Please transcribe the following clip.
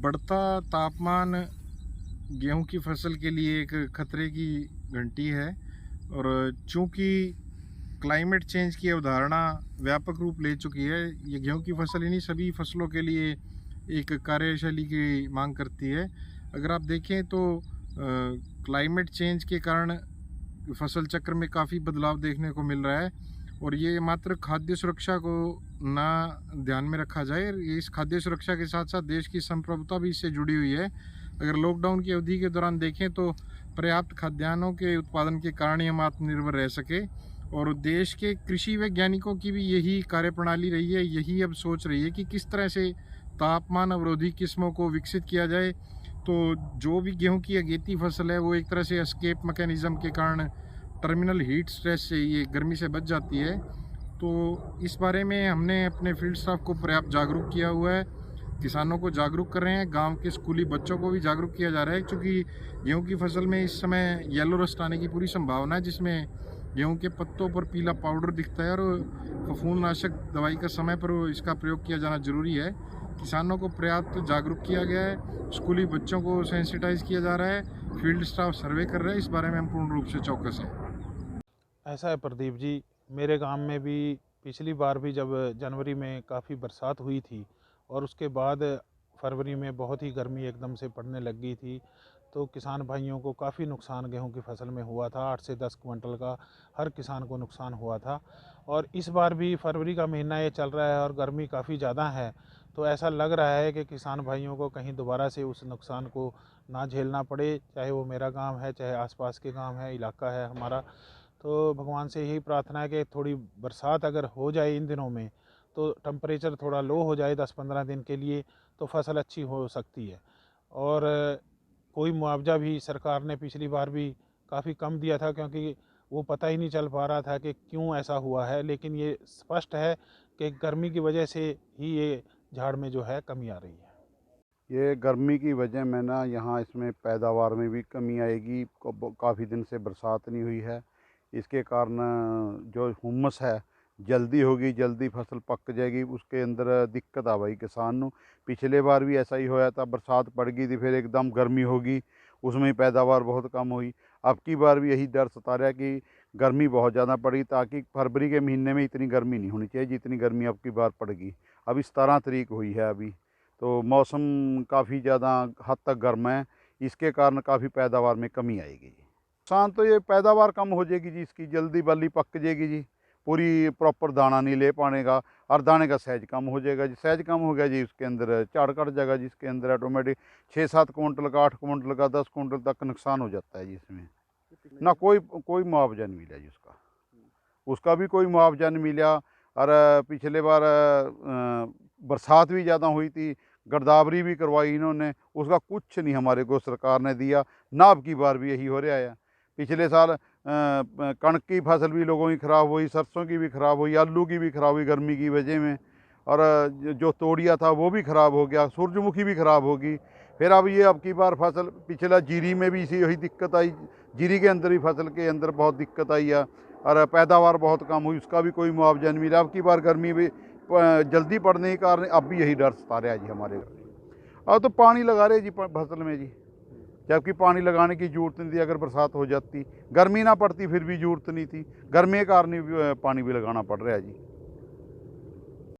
बढ़ता तापमान गेहूं की फसल के लिए एक खतरे की घंटी है। और चूंकि क्लाइमेट चेंज की अवधारणा व्यापक रूप ले चुकी है, ये गेहूं की फसल इन्हीं सभी फसलों के लिए एक कार्यशैली की मांग करती है। अगर आप देखें तो क्लाइमेट चेंज के कारण फसल चक्र में काफ़ी बदलाव देखने को मिल रहा है, और ये मात्र खाद्य सुरक्षा को ना ध्यान में रखा जाए, ये इस खाद्य सुरक्षा के साथ साथ देश की संप्रभुता भी इससे जुड़ी हुई है। अगर लॉकडाउन की अवधि के दौरान देखें तो पर्याप्त खाद्यान्नों के उत्पादन के कारण ही हम आत्मनिर्भर रह सके, और देश के कृषि वैज्ञानिकों की भी यही कार्यप्रणाली रही है, यही अब सोच रही है कि किस तरह से तापमान अवरोधी किस्मों को विकसित किया जाए। तो जो भी गेहूं की अगेती फसल है वो एक तरह से एस्केप मैकेनिज्म के कारण टर्मिनल हीट स्ट्रेस से, ये गर्मी से बच जाती है। तो इस बारे में हमने अपने फील्ड स्टाफ को पर्याप्त जागरूक किया हुआ है, किसानों को जागरूक कर रहे हैं, गांव के स्कूली बच्चों को भी जागरूक किया जा रहा है, क्योंकि गेहूं की फसल में इस समय येलो रस्ट आने की पूरी संभावना है, जिसमें गेहूं के पत्तों पर पीला पाउडर दिखता है, और फफूंदनाशक दवाई का समय पर इसका प्रयोग किया जाना जरूरी है। किसानों को पर्याप्त जागरूक किया गया है, स्कूली बच्चों को सेंसिटाइज किया जा रहा है, फील्ड स्टाफ सर्वे कर रहा है, इस बारे में हम पूर्ण रूप से चौकस हैं। ऐसा है प्रदीप जी, मेरे गांव में भी पिछली बार भी जब जनवरी में काफ़ी बरसात हुई थी और उसके बाद फरवरी में बहुत ही गर्मी एकदम से पड़ने लग गई थी, तो किसान भाइयों को काफ़ी नुकसान गेहूं की फसल में हुआ था। 8 से 10 क्विंटल का हर किसान को नुकसान हुआ था। और इस बार भी फरवरी का महीना ये चल रहा है और गर्मी काफ़ी ज़्यादा है, तो ऐसा लग रहा है कि किसान भाइयों को कहीं दोबारा से उस नुकसान को ना झेलना पड़े, चाहे वो मेरा गांव है, चाहे आसपास के गांव है, इलाका है हमारा। तो भगवान से यही प्रार्थना है कि थोड़ी बरसात अगर हो जाए इन दिनों में, तो टेम्परेचर थोड़ा लो हो जाए 10-15 दिन के लिए, तो फसल अच्छी हो सकती है। और कोई मुआवजा भी सरकार ने पिछली बार भी काफ़ी कम दिया था, क्योंकि वो पता ही नहीं चल पा रहा था कि क्यों ऐसा हुआ है। लेकिन ये स्पष्ट है कि गर्मी की वजह से ही ये झाड़ में जो है कमी आ रही है। ये गर्मी की वजह में ना यहाँ इसमें पैदावार में भी कमी आएगी। काफ़ी दिन से बरसात नहीं हुई है, इसके कारण जो हुम्मस है जल्दी होगी, जल्दी फसल पक जाएगी, उसके अंदर दिक्कत आ गई किसान नू। पिछले बार भी ऐसा ही होया था, बरसात पड़ गई थी, फिर एकदम गर्मी होगी, उसमें पैदावार बहुत कम हुई। अब की बार भी यही डर सता रहा है कि गर्मी बहुत ज़्यादा पड़ी, ताकि फरवरी के महीने में इतनी गर्मी नहीं होनी चाहिए जितनी गर्मी अब की बार पड़गी। अब 17 तारीख हुई है अभी, तो मौसम काफ़ी ज़्यादा हद तक गर्म है, इसके कारण काफ़ी पैदावार में कमी आएगी जी। नुकसान तो ये पैदावार कम हो जाएगी जी, इसकी जल्दी बाली पक जाएगी जी, पूरी प्रॉपर दाना नहीं ले पाने का, और दाने का साइज कम हो जाएगा जी। साइज कम हो गया जी, उसके अंदर झाड़ कट जाएगा, जिसके अंदर ऑटोमेटिक 6-7 कुंटल का, 8 कुंटल का, 10 कुंटल तक नुकसान हो जाता है जी इसमें। ना कोई मुआवजा नहीं मिला जी उसका, उसका भी कोई मुआवजा नहीं मिला। और पिछले बार बरसात भी ज़्यादा हुई थी, गिरदावरी भी करवाई इन्होंने, उसका कुछ नहीं हमारे को सरकार ने दिया ना। अब की बार भी यही हो रहा है। पिछले साल कणक की फसल भी लोगों की ख़राब हुई, सरसों की भी ख़राब हुई, आलू की भी ख़राब हुई गर्मी की वजह में, और जो तोड़िया था वो भी ख़राब हो गया, सूरजमुखी भी ख़राब होगी। फिर अब ये अब की बार फसल, पिछला जीरी में भी इसी यही दिक्कत आई, जीरी के अंदर भी फसल के अंदर बहुत दिक्कत आई है, और पैदावार बहुत कम हुई, उसका भी कोई मुआवजा नहीं मिला। अब की बार गर्मी भी जल्दी पड़ने के कारण अब भी यही डर सता रहा है जी हमारे। अब तो पानी लगा रहे जी फसल में जी, जबकि पानी लगाने की ज़रूरत नहीं थी। अगर बरसात हो जाती, गर्मी ना पड़ती, फिर भी ज़रूरत नहीं थी, गर्मी के कारण पानी भी लगाना पड़ रहा है जी।